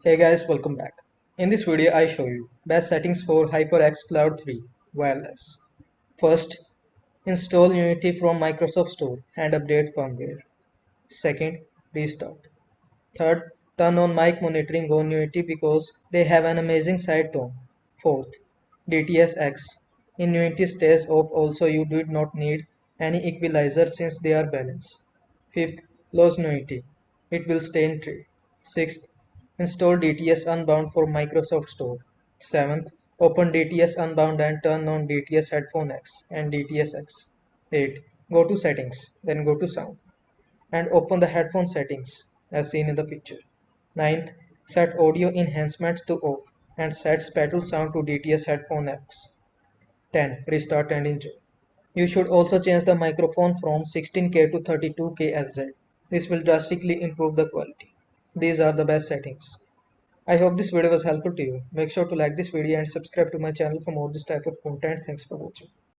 Hey guys, welcome back. In this video I show you best settings for HyperX Cloud 3 Wireless. First, install Unity from Microsoft Store and update firmware. Second, restart. Third, turn on mic monitoring on Unity because they have an amazing side tone. Fourth, DTS-X. In Unity stays off, also you do not need any equalizer since they are balanced. Fifth, close Unity. It will stay in tree. Sixth, install DTS Unbound for Microsoft Store. Seventh, open DTS Unbound and turn on DTS Headphone X and DTS-X. 8. Go to settings, then go to sound and open the headphone settings as seen in the picture. Ninth, set audio enhancement to off and set spatial sound to DTS headphone X. 10. Restart and enjoy. You should also change the microphone from 16K to 32K SZ. This will drastically improve the quality. These are the best settings. I hope this video was helpful to you. Make sure to like this video and subscribe to my channel for more this type of content. Thanks for watching.